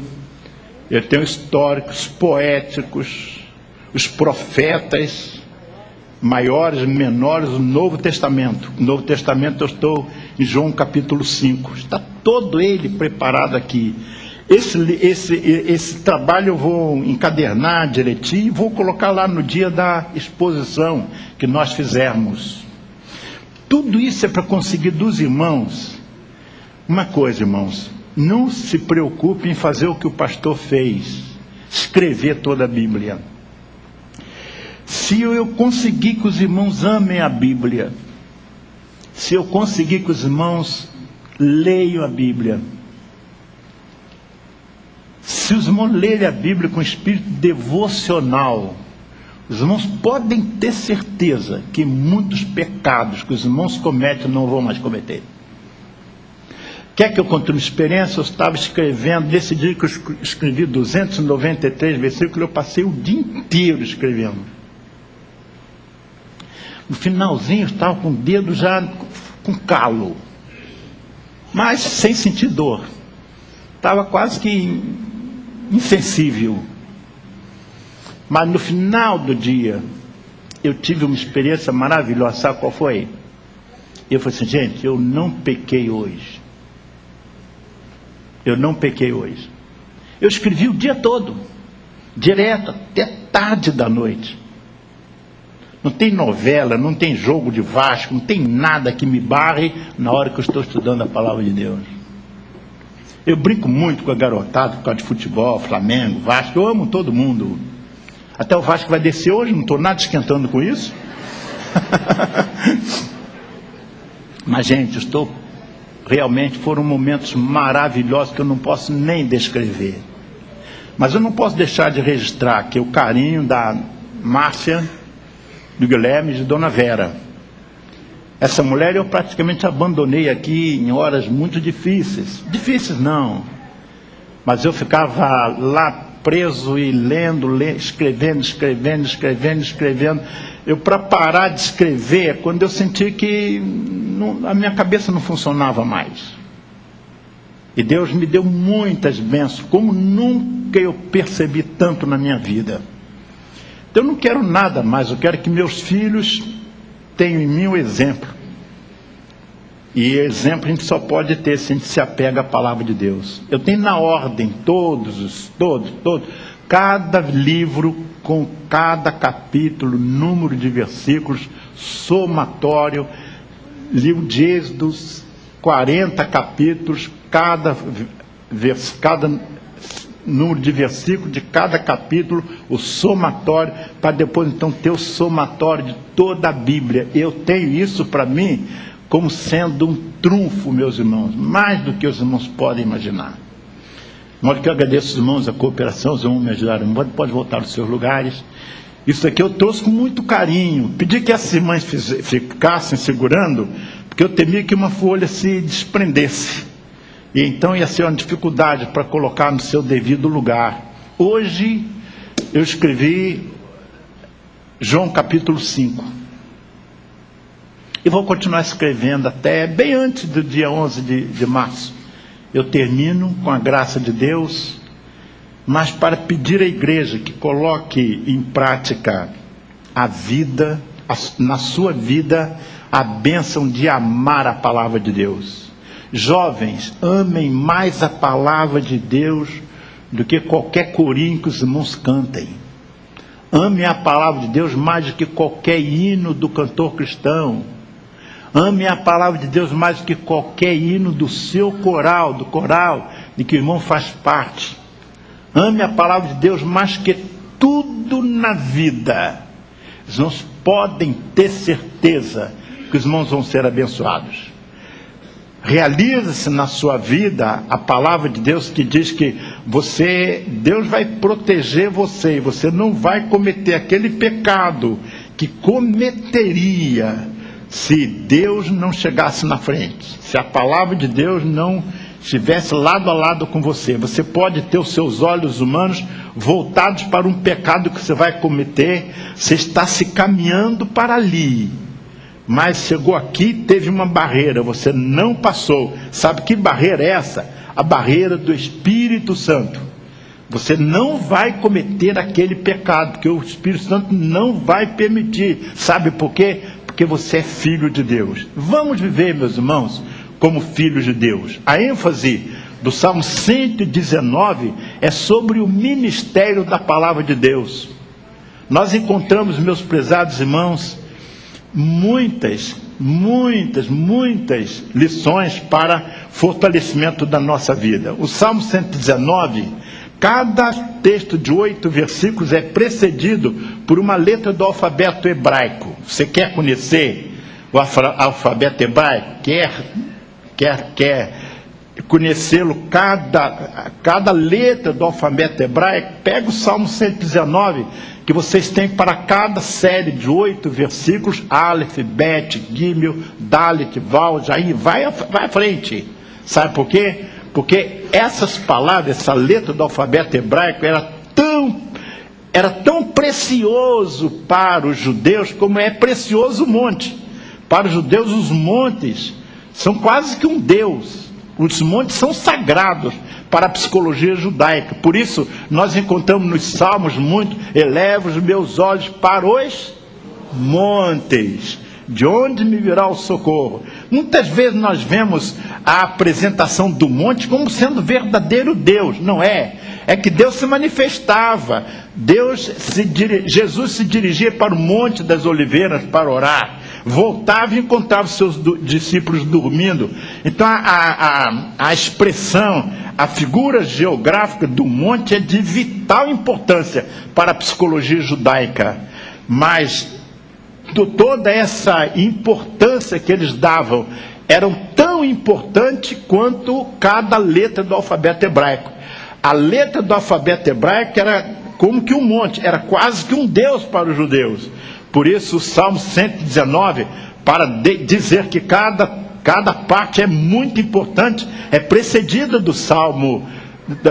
eu tenho históricos, poéticos, os profetas, maiores, menores, o Novo Testamento. O Novo Testamento eu estou em João capítulo 5, está todo ele preparado aqui. Esse trabalho eu vou encadernar direitinho e vou colocar lá no dia da exposição que nós fizermos. Tudo isso é para conseguir dos irmãos uma coisa, irmãos. Não se preocupe em fazer o que o pastor fez, escrever toda a Bíblia. Se eu conseguir que os irmãos amem a Bíblia, se eu conseguir que os irmãos leiam a Bíblia, se os irmãos lerem a Bíblia com espírito devocional, os irmãos podem ter certeza que muitos pecados que os irmãos cometem não vão mais cometer. Quer que eu conte uma experiência? Eu estava escrevendo, nesse dia que eu escrevi 293 versículos, eu passei o dia inteiro escrevendo. No finalzinho eu estava com o dedo já com calo, mas sem sentir dor. Estava quase que insensível. Mas no final do dia, eu tive uma experiência maravilhosa. Sabe qual foi? Eu falei assim, gente, eu não pequei hoje. Eu não pequei hoje. Eu escrevi o dia todo, direto, até tarde da noite. Não tem novela, não tem jogo de Vasco, não tem nada que me barre na hora que eu estou estudando a palavra de Deus. Eu brinco muito com a garotada por causa de futebol, Flamengo, Vasco, eu amo todo mundo. Até o Vasco vai descer hoje, não estou nada esquentando com isso. Mas, gente, realmente foram momentos maravilhosos que eu não posso nem descrever. Mas eu não posso deixar de registrar aqui o carinho da Márcia, do Guilherme e de Dona Vera. Essa mulher eu praticamente abandonei aqui em horas muito difíceis. Difíceis não, mas eu ficava lá preso e lendo, escrevendo. Eu, para parar de escrever, quando eu senti que a minha cabeça não funcionava mais. E Deus me deu muitas bênçãos, como nunca eu percebi tanto na minha vida. Então eu não quero nada mais, eu quero que meus filhos tenham em mim o exemplo. E exemplo a gente só pode ter se a gente se apega à palavra de Deus. Eu tenho na ordem todos, cada livro com cada capítulo, número de versículos, somatório, livro de Êxodos, 40 capítulos, cada número de versículos de cada capítulo, o somatório, para depois então ter o somatório de toda a Bíblia. Eu tenho isso para mim como sendo um trunfo, meus irmãos, mais do que os irmãos podem imaginar. De modo que eu agradeço os irmãos, a cooperação, os irmãos me ajudaram. Pode voltar aos seus lugares. Isso aqui eu trouxe com muito carinho. Pedi que as irmãs ficassem segurando, porque eu temia que uma folha se desprendesse. E então ia ser uma dificuldade para colocar no seu devido lugar. Hoje eu escrevi João capítulo 5. E vou continuar escrevendo até bem antes do dia 11 de março. Eu termino com a graça de Deus, mas para pedir à igreja que coloque em prática a vida, na sua vida, a bênção de amar a palavra de Deus. Jovens, amem mais a palavra de Deus do que qualquer corinho que os irmãos cantem. Amem a palavra de Deus mais do que qualquer hino do cantor cristão. Ame a palavra de Deus mais do que qualquer hino do seu coral, do coral de que o irmão faz parte. Ame a palavra de Deus mais que tudo na vida. Os irmãos podem ter certeza que os irmãos vão ser abençoados. Realize-se na sua vida a palavra de Deus que diz que Deus vai proteger você, e você não vai cometer aquele pecado que cometeria se Deus não chegasse na frente, se a palavra de Deus não estivesse lado a lado com você. Você pode ter os seus olhos humanos voltados para um pecado que você vai cometer, você está se caminhando para ali, mas chegou aqui, teve uma barreira, você não passou. Sabe que barreira é essa? A barreira do Espírito Santo. Você não vai cometer aquele pecado, porque o Espírito Santo não vai permitir. Sabe por quê? Porque você é filho de Deus. Vamos viver, meus irmãos, como filhos de Deus. A ênfase do Salmo 119 é sobre o ministério da palavra de Deus. Nós encontramos, meus prezados irmãos, muitas lições para fortalecimento da nossa vida. O Salmo 119, cada texto de 8 versículos é precedido por uma letra do alfabeto hebraico. Você quer conhecer o alfabeto hebraico? Quer conhecê-lo, cada letra do alfabeto hebraico? Pega o Salmo 119, que vocês têm para cada série de 8 versículos, Aleph, Bet, Gimel, Dalet, Val, Jair, vai à frente. Sabe por quê? Porque essas palavras, essa letra do alfabeto hebraico era tão precioso para os judeus como é precioso o monte. Para os judeus os montes são quase que um deus. Os montes são sagrados para a psicologia judaica. Por isso nós encontramos nos salmos muito: elevo os meus olhos para os montes. De onde me virá o socorro? Muitas vezes nós vemos a apresentação do monte como sendo verdadeiro Deus. Não é. É que Deus se manifestava. Jesus se dirigia para o Monte das Oliveiras para orar. Voltava e encontrava seus discípulos dormindo. Então a expressão, a figura geográfica do monte é de vital importância para a psicologia judaica. Mas toda essa importância que eles davam eram tão importante quanto cada letra do alfabeto hebraico. A letra do alfabeto hebraico era como que um monte, era quase que um Deus para os judeus. Por isso o Salmo 119, para dizer que cada parte é muito importante, é precedida do Salmo,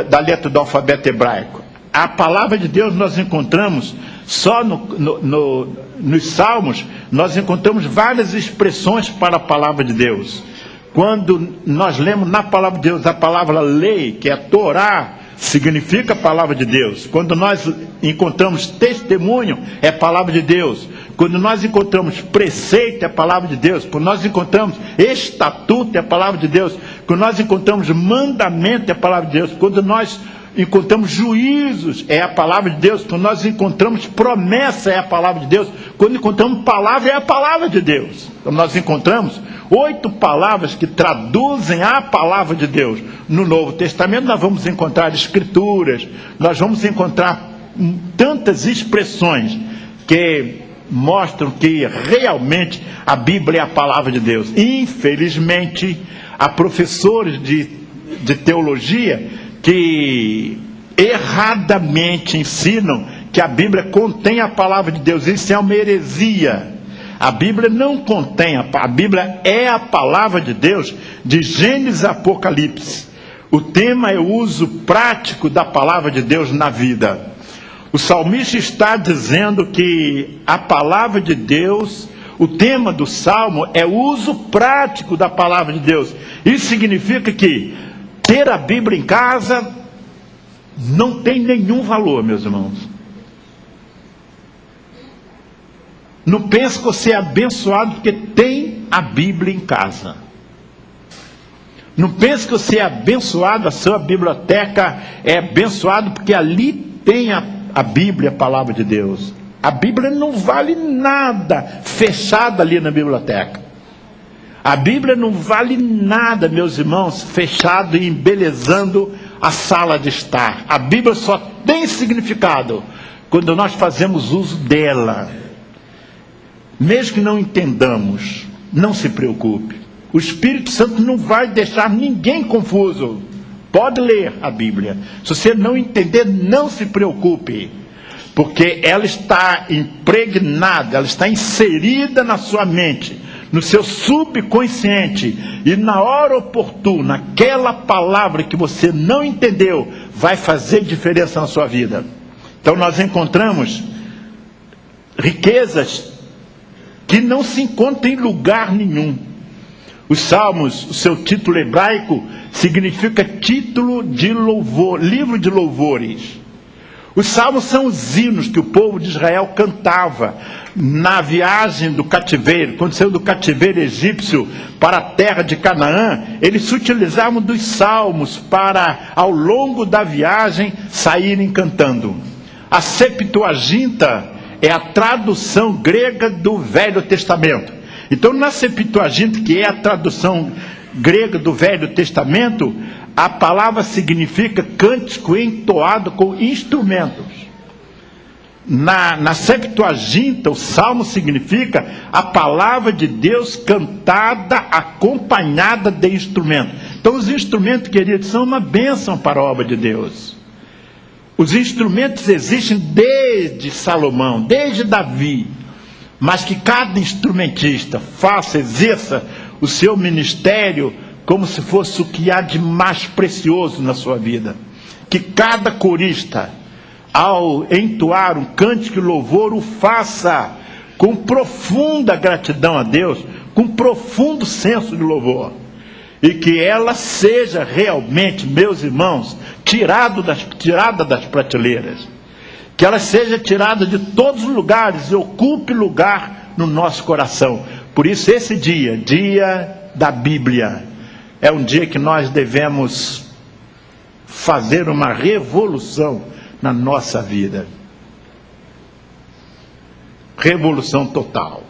da letra do alfabeto hebraico. A palavra de Deus nós encontramos só nos Salmos, nós encontramos várias expressões para a palavra de Deus. Quando nós lemos na palavra de Deus a palavra lei, que é Torá, significa a palavra de Deus. Quando nós encontramos testemunho, é a palavra de Deus. Quando nós encontramos preceito, é a palavra de Deus. Quando nós encontramos estatuto, é a palavra de Deus. Quando nós encontramos mandamento, é a palavra de Deus. Quando nós encontramos juízos, é a palavra de Deus. Quando nós encontramos promessa, é a palavra de Deus. Quando encontramos palavra, é a palavra de Deus. Então nós encontramos 8 palavras que traduzem a palavra de Deus. No Novo Testamento nós vamos encontrar escrituras, nós vamos encontrar tantas expressões que mostram que realmente a Bíblia é a palavra de Deus. Infelizmente, há professores de teologia que erradamente ensinam que a Bíblia contém a palavra de Deus. Isso é uma heresia. A Bíblia não contém, a Bíblia é a palavra de Deus, de Gênesis a Apocalipse. O tema é o uso prático da palavra de Deus na vida. O salmista está dizendo que a palavra de Deus, o tema do salmo é o uso prático da palavra de Deus. Isso significa que ter a Bíblia em casa não tem nenhum valor, meus irmãos. Não pense que você é abençoado porque tem a Bíblia em casa. Não pense que você é abençoado, a sua biblioteca é abençoada porque ali tem a Bíblia, a palavra de Deus. A Bíblia não vale nada fechada ali na biblioteca. A Bíblia não vale nada, meus irmãos, fechado e embelezando a sala de estar. A Bíblia só tem significado quando nós fazemos uso dela. Mesmo que não entendamos, não se preocupe. O Espírito Santo não vai deixar ninguém confuso. Pode ler a Bíblia. Se você não entender, não se preocupe. Porque ela está impregnada, ela está inserida na sua mente, no seu subconsciente. E na hora oportuna, aquela palavra que você não entendeu, vai fazer diferença na sua vida. Então nós encontramos riquezas que não se encontra em lugar nenhum. Os Salmos, o seu título hebraico, significa título de louvor, livro de louvores. Os Salmos são os hinos que o povo de Israel cantava na viagem do cativeiro. Quando saiu do cativeiro egípcio para a terra de Canaã, eles se utilizavam dos Salmos para, ao longo da viagem, saírem cantando. A Septuaginta é a tradução grega do Velho Testamento. Então, na Septuaginta, que é a tradução grega do Velho Testamento, a palavra significa cântico entoado com instrumentos. Na Septuaginta, o Salmo significa a palavra de Deus cantada, acompanhada de instrumentos. Então, os instrumentos, queridos, são uma bênção para a obra de Deus. Os instrumentos existem desde Salomão, desde Davi, mas que cada instrumentista exerça o seu ministério como se fosse o que há de mais precioso na sua vida. Que cada corista, ao entoar um cântico e louvor, o faça com profunda gratidão a Deus, com profundo senso de louvor. E que ela seja realmente, meus irmãos, tirada das prateleiras. Que ela seja tirada de todos os lugares e ocupe lugar no nosso coração. Por isso esse dia, dia da Bíblia, é um dia que nós devemos fazer uma revolução na nossa vida. Revolução total.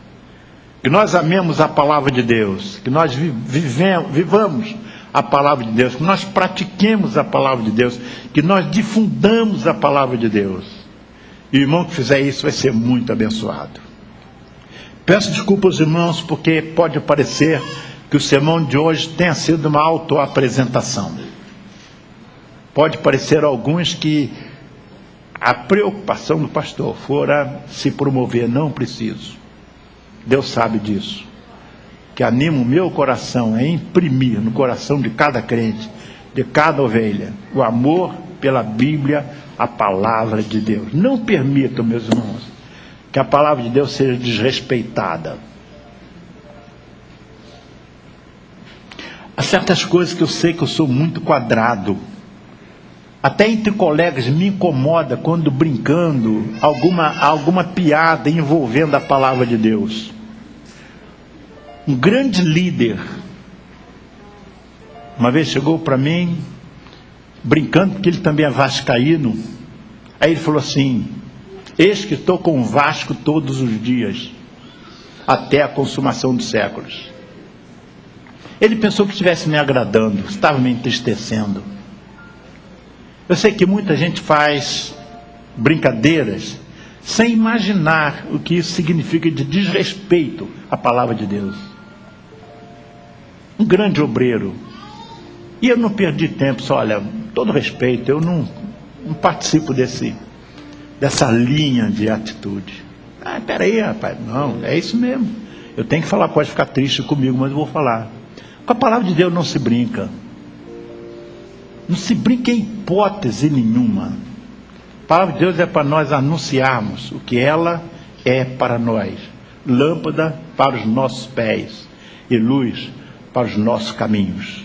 Que nós amemos a palavra de Deus, que nós vivamos a palavra de Deus, que nós pratiquemos a palavra de Deus, que nós difundamos a palavra de Deus. E o irmão que fizer isso vai ser muito abençoado. Peço desculpa aos irmãos, porque pode parecer que o sermão de hoje tenha sido uma autoapresentação. Pode parecer a alguns que a preocupação do pastor fora se promover. Não preciso. Deus sabe disso. Que anima o meu coração é imprimir no coração de cada crente, de cada ovelha, o amor pela Bíblia, a palavra de Deus. Não permitam, meus irmãos, que a palavra de Deus seja desrespeitada. Há certas coisas que eu sei que eu sou muito quadrado. Até entre colegas me incomoda quando brincando alguma piada envolvendo a palavra de Deus. Um grande líder uma vez chegou para mim brincando, porque ele também é vascaíno. Aí ele falou assim: eis que estou com o Vasco todos os dias, até a consumação dos séculos. Ele pensou que estivesse me agradando, estava me entristecendo. Eu sei que muita gente faz brincadeiras sem imaginar o que isso significa de desrespeito à palavra de Deus. Um grande obreiro. E eu não perdi tempo, só olha, todo respeito, eu não participo dessa linha de atitude. Ah, peraí, rapaz, não, é isso mesmo. Eu tenho que falar, pode ficar triste comigo, mas eu vou falar. Com a palavra de Deus não se brinca. Não se brinca em hipótese nenhuma. A palavra de Deus é para nós anunciarmos o que ela é para nós. Lâmpada para os nossos pés e luz para os nossos caminhos.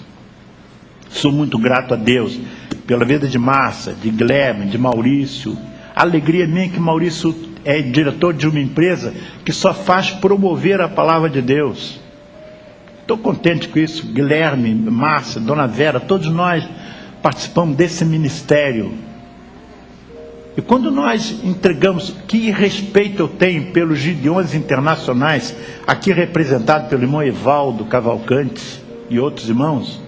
Sou muito grato a Deus pela vida de Márcia, de Guilherme, de Maurício. A alegria minha é que Maurício é diretor de uma empresa que só faz promover a palavra de Deus. Estou contente com isso. Guilherme, Márcia, Dona Vera, todos nós participamos desse ministério. E quando nós entregamos, que respeito eu tenho pelos Gideões internacionais, aqui representado pelo irmão Evaldo Cavalcante e outros irmãos.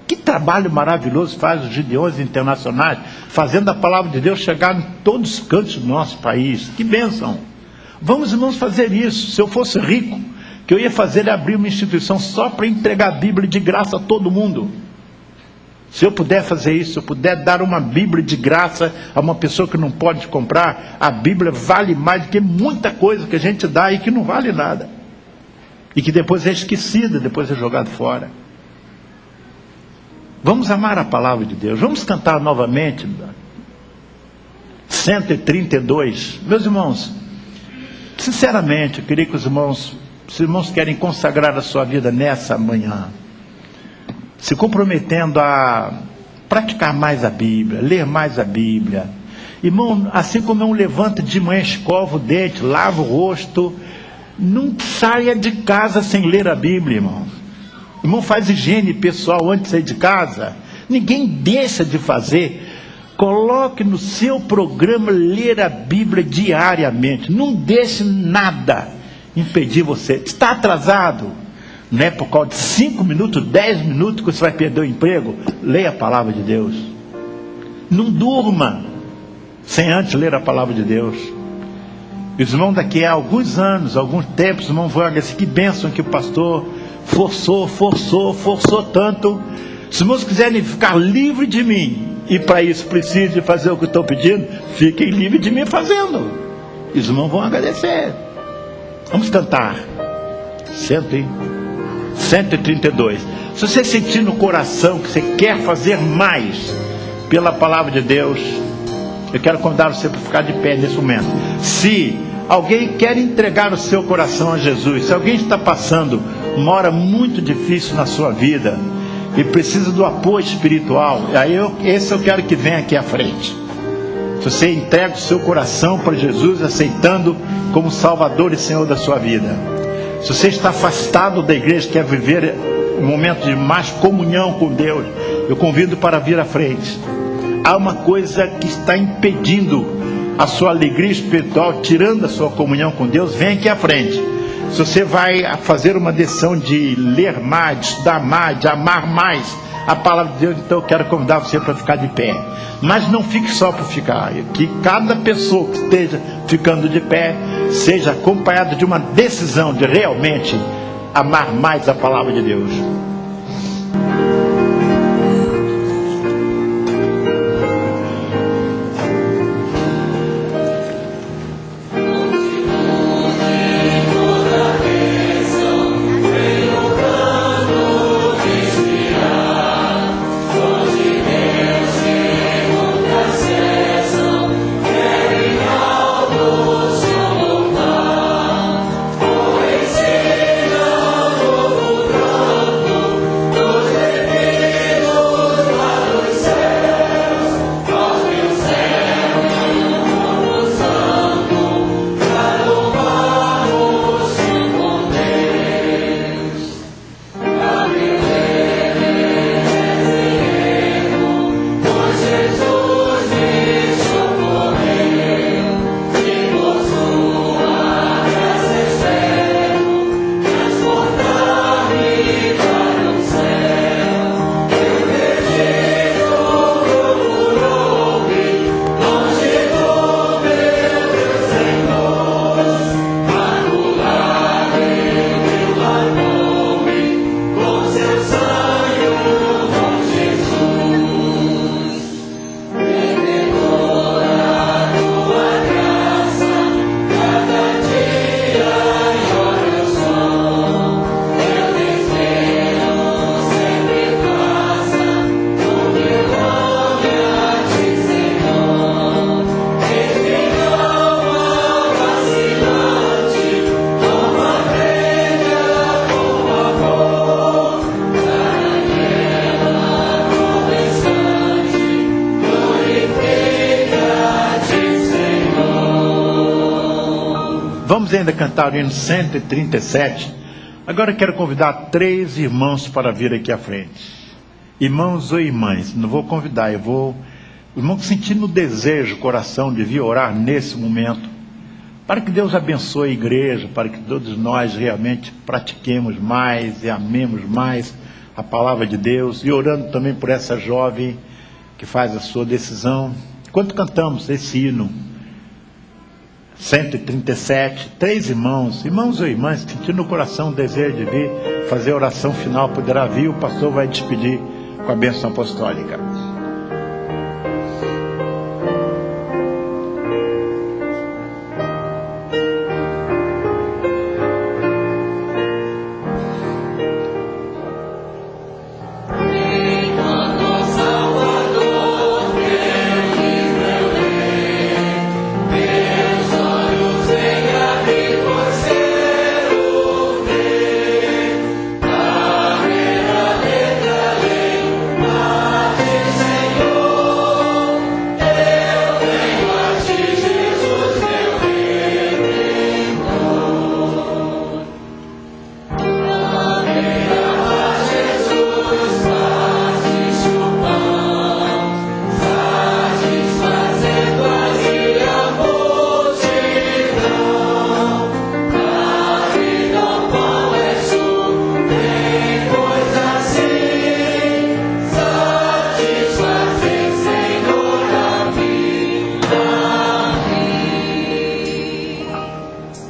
Que trabalho maravilhoso faz os Gideões internacionais, fazendo a palavra de Deus chegar em todos os cantos do nosso país. Que bênção! Vamos, irmãos, fazer isso. Se eu fosse rico, o que eu ia fazer é abrir uma instituição só para entregar a Bíblia de graça a todo mundo. Se eu puder fazer isso, se eu puder dar uma Bíblia de graça a uma pessoa que não pode comprar, a Bíblia vale mais do que muita coisa que a gente dá e que não vale nada. E que depois é esquecida, depois é jogada fora. Vamos amar a palavra de Deus. Vamos cantar novamente 132. Meus irmãos, sinceramente, eu queria que os irmãos querem consagrar a sua vida nessa manhã, se comprometendo a praticar mais a Bíblia, ler mais a Bíblia. Irmão, assim como um levanta de manhã, escova o dente, lava o rosto, não saia de casa sem ler a Bíblia, irmão. Irmão, faz higiene pessoal antes de sair de casa. Ninguém deixa de fazer. Coloque no seu programa ler a Bíblia diariamente. Não deixe nada impedir você. Está atrasado? Não é por causa de 5 minutos, 10 minutos que você vai perder o emprego. Leia a palavra de Deus. Não durma sem antes ler a palavra de Deus. Os irmãos daqui a alguns anos, alguns tempos, os irmãos vão agradecer. Que bênção que o pastor forçou tanto. Se os irmãos quiserem ficar livres de mim, e para isso precisam de fazer o que eu estou pedindo, fiquem livres de mim fazendo. E os irmãos vão agradecer. Vamos cantar 132. Se você sentir no coração que você quer fazer mais pela palavra de Deus, eu quero convidar você para ficar de pé nesse momento. Se alguém quer entregar o seu coração a Jesus, se alguém está passando uma hora muito difícil na sua vida e precisa do apoio espiritual, aí eu quero que venha aqui à frente. Se você entrega o seu coração para Jesus, aceitando como Salvador e Senhor da sua vida. Se você está afastado da igreja, quer viver um momento de mais comunhão com Deus, eu convido para vir à frente. Há uma coisa que está impedindo a sua alegria espiritual, tirando a sua comunhão com Deus, vem aqui à frente. Se você vai fazer uma decisão de ler mais, de estudar mais, de amar mais a palavra de Deus, então eu quero convidar você para ficar de pé. Mas não fique só por ficar. Que cada pessoa que esteja ficando de pé seja acompanhada de uma decisão de realmente amar mais a palavra de Deus. Vamos ainda cantar o hino 137. Agora quero convidar 3 irmãos para vir aqui à frente. Irmãos ou irmãs, não vou convidar, eu vou... Irmão, sentindo o desejo, o coração de vir orar nesse momento, para que Deus abençoe a igreja, para que todos nós realmente pratiquemos mais e amemos mais a palavra de Deus, e orando também por essa jovem que faz a sua decisão. Enquanto cantamos esse hino 137, 3 irmãos ou irmãs, sentindo no coração o desejo de vir fazer a oração final, poderá vir, o pastor vai despedir com a bênção apostólica.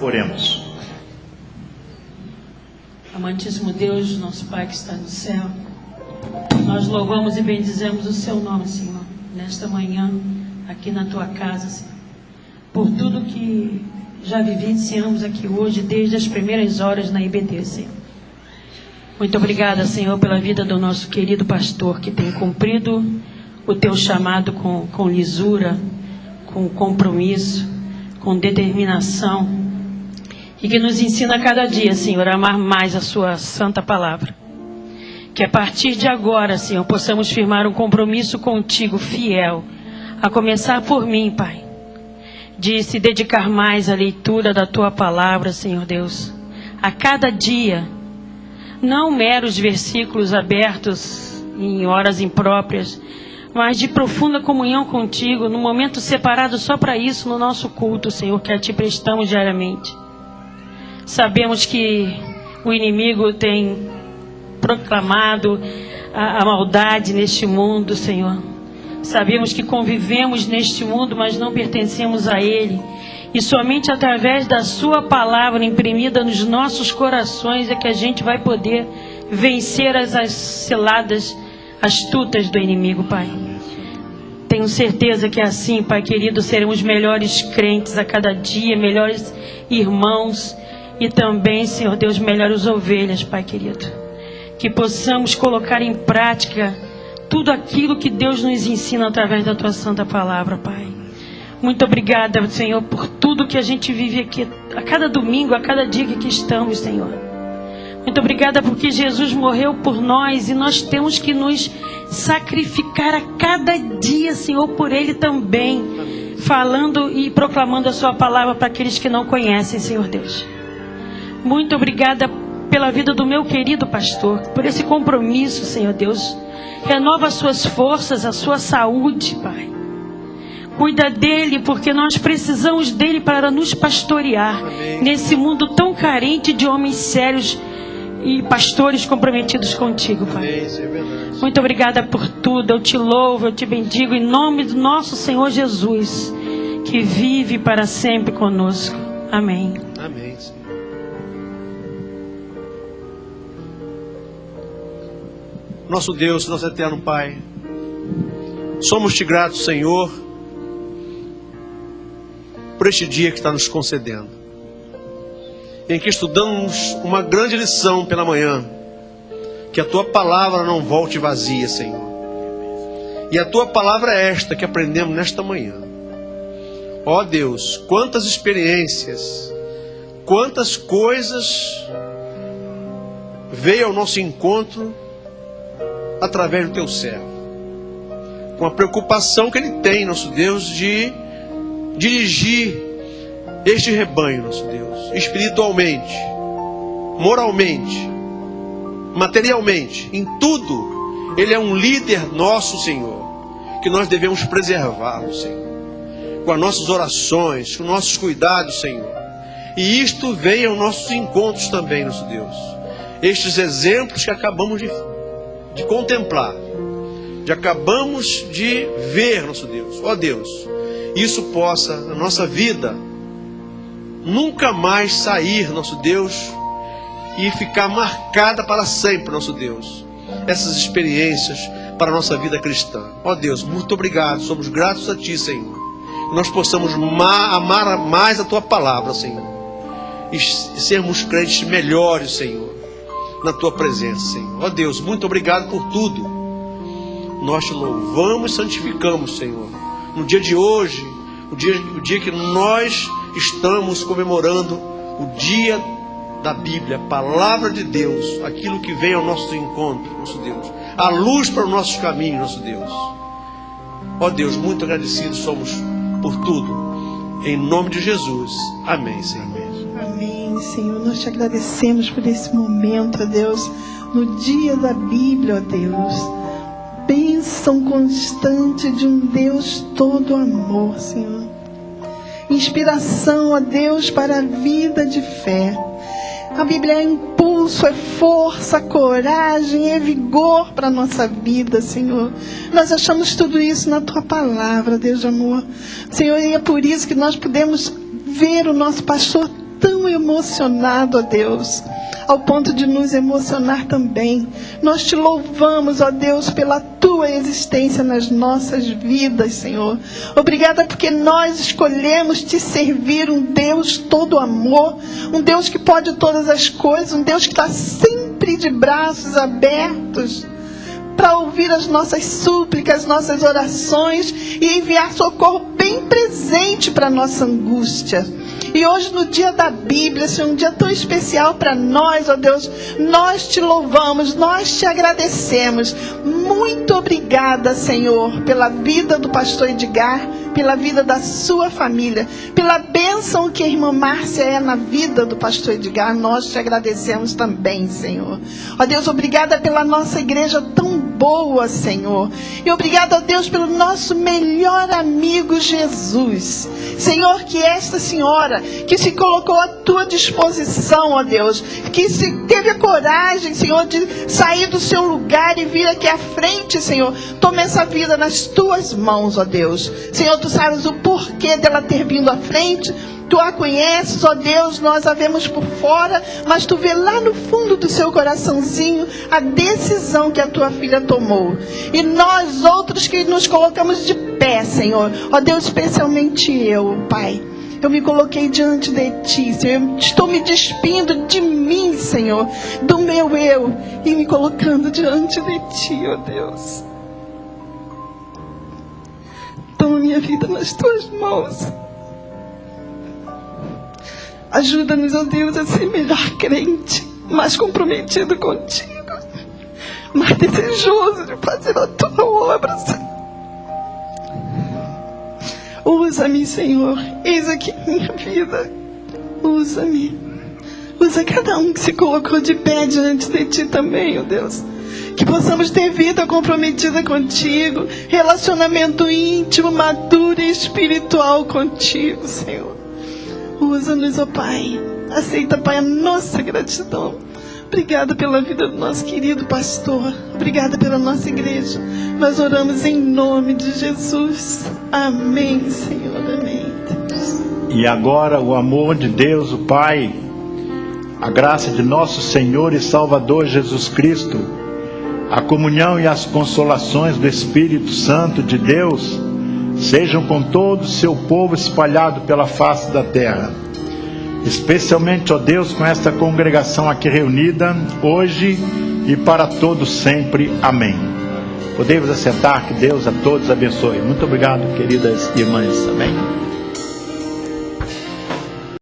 Oremos. Amantíssimo Deus, nosso Pai que está no céu, nós louvamos e bendizemos o Seu nome, Senhor, nesta manhã, aqui na Tua casa, Senhor, por tudo que já vivenciamos aqui hoje, desde as primeiras horas na IBD, Senhor. Muito obrigada, Senhor, pela vida do nosso querido pastor, que tem cumprido o Teu chamado com lisura, com compromisso, com determinação, e que nos ensina a cada dia, Senhor, a amar mais a Sua santa palavra. Que a partir de agora, Senhor, possamos firmar um compromisso contigo, fiel, a começar por mim, Pai, de se dedicar mais à leitura da Tua palavra, Senhor Deus, a cada dia, não meros versículos abertos em horas impróprias, mas de profunda comunhão contigo, num momento separado só para isso, no nosso culto, Senhor, que a Ti prestamos diariamente. Sabemos que o inimigo tem proclamado a maldade neste mundo, Senhor. Sabemos que convivemos neste mundo, mas não pertencemos a ele. E somente através da Sua palavra imprimida nos nossos corações é que a gente vai poder vencer as ciladas astutas do inimigo, Pai. Tenho certeza que assim, Pai querido, seremos melhores crentes a cada dia, melhores irmãos e também, Senhor Deus, melhores ovelhas, Pai querido. Que possamos colocar em prática tudo aquilo que Deus nos ensina através da Tua santa palavra, Pai. Muito obrigada, Senhor, por tudo que a gente vive aqui, a cada domingo, a cada dia que aqui estamos, Senhor. Muito obrigada porque Jesus morreu por nós e nós temos que nos sacrificar a cada dia, Senhor, por Ele também, falando e proclamando a Sua palavra para aqueles que não conhecem, Senhor Deus. Muito obrigada pela vida do meu querido pastor, por esse compromisso, Senhor Deus. Renova as suas forças, a sua saúde, Pai. Cuida dele, porque nós precisamos dele para nos pastorear. Amém. Nesse mundo tão carente de homens sérios e pastores comprometidos contigo, Pai. Amém. Muito obrigada por tudo. Eu te louvo, eu te bendigo em nome do nosso Senhor Jesus, que vive para sempre conosco. Amém. Amém, Senhor. Nosso Deus, nosso eterno Pai, somos-te gratos, Senhor, por este dia que está nos concedendo, em que estudamos uma grande lição pela manhã, que a Tua palavra não volte vazia, Senhor. E a Tua palavra é esta que aprendemos nesta manhã. Ó Deus, quantas experiências, quantas coisas veio ao nosso encontro através do Teu servo, com a preocupação que Ele tem, nosso Deus, de dirigir este rebanho, nosso Deus, espiritualmente, moralmente, materialmente, em tudo. Ele é um líder nosso, Senhor, que nós devemos preservá-lo, Senhor, com as nossas orações, com nossos cuidados, Senhor. E isto vem aos nossos encontros também, nosso Deus. Estes exemplos que acabamos de contemplar, acabamos de ver, nosso Deus. Ó Deus, isso possa, na nossa vida, nunca mais sair, nosso Deus, e ficar marcada para sempre, nosso Deus, essas experiências para a nossa vida cristã. Ó Deus, muito obrigado, somos gratos a Ti, Senhor. Que nós possamos amar mais a Tua palavra, Senhor, e sermos crentes melhores, Senhor, na Tua presença, Senhor. Ó Deus, muito obrigado por tudo. Nós Te louvamos e santificamos, Senhor, no dia de hoje, o dia que nós estamos comemorando o dia da Bíblia, a palavra de Deus, aquilo que vem ao nosso encontro, nosso Deus, a luz para os nossos caminhos, nosso Deus. Ó Deus, muito agradecidos somos por tudo, em nome de Jesus. Amém, Senhor. Amém, Senhor. Nós Te agradecemos por esse momento, ó Deus, no dia da Bíblia, ó Deus. Bênção constante de um Deus todo amor, Senhor. Inspiração, ó Deus, para a vida de fé. A Bíblia é impulso, é força, coragem, é vigor para a nossa vida, Senhor. Nós achamos tudo isso na Tua palavra, Deus de amor. Senhor, e é por isso que nós podemos ver o nosso pastor tão emocionado, ó Deus, ao ponto de nos emocionar também. Nós Te louvamos, ó Deus, pela Tua existência nas nossas vidas, Senhor. Obrigada porque nós escolhemos Te servir, um Deus todo amor, um Deus que pode todas as coisas, um Deus que está sempre de braços abertos para ouvir as nossas súplicas, nossas orações e enviar socorro bem presente para a nossa angústia. E hoje, no dia da Bíblia, Senhor, um dia tão especial para nós, ó Deus, nós te louvamos, nós te agradecemos. Muito obrigada, Senhor, pela vida do pastor Edgar, pela vida da sua família, pela bênção que a irmã Márcia é na vida do pastor Edgar. Nós te agradecemos também, Senhor. Ó Deus, obrigada pela nossa igreja tão boa, Senhor. E obrigada, ó Deus, pelo nosso melhor amigo Jesus. Senhor, que esta senhora que se colocou à tua disposição, ó Deus, que teve a coragem, Senhor, de sair do seu lugar e vir aqui à frente, Senhor, toma essa vida nas tuas mãos, ó Deus. Senhor, tu sabes o porquê dela ter vindo à frente. Tu a conheces, ó Deus, nós a vemos por fora, mas tu vê lá no fundo do seu coraçãozinho a decisão que a tua filha tomou. E nós outros que nos colocamos de pé, Senhor, ó Deus, especialmente eu, Pai, eu me coloquei diante de ti, Senhor, eu estou me despindo de mim, Senhor, do meu eu, e me colocando diante de ti, ó Deus. Toma minha vida nas tuas mãos. Ajuda-nos, ó Deus, a ser melhor crente, mais comprometido contigo, mais desejoso de fazer a tua obra, Senhor. Usa-me, Senhor, eis aqui a minha vida. Usa-me. Usa cada um que se colocou de pé diante de ti também, ó Deus. Que possamos ter vida comprometida contigo, relacionamento íntimo, maduro e espiritual contigo, Senhor. Usa-nos, ó Pai. Aceita, Pai, a nossa gratidão. Obrigada pela vida do nosso querido pastor. Obrigada pela nossa igreja. Nós oramos em nome de Jesus. Amém, Senhor. Amém. E agora o amor de Deus, o Pai, a graça de nosso Senhor e Salvador Jesus Cristo, a comunhão e as consolações do Espírito Santo de Deus sejam com todo o seu povo espalhado pela face da terra. Especialmente, ó Deus, com esta congregação aqui reunida, hoje e para todos sempre. Amém. Podemos assentar, que Deus a todos abençoe. Muito obrigado, queridas irmãs. Amém.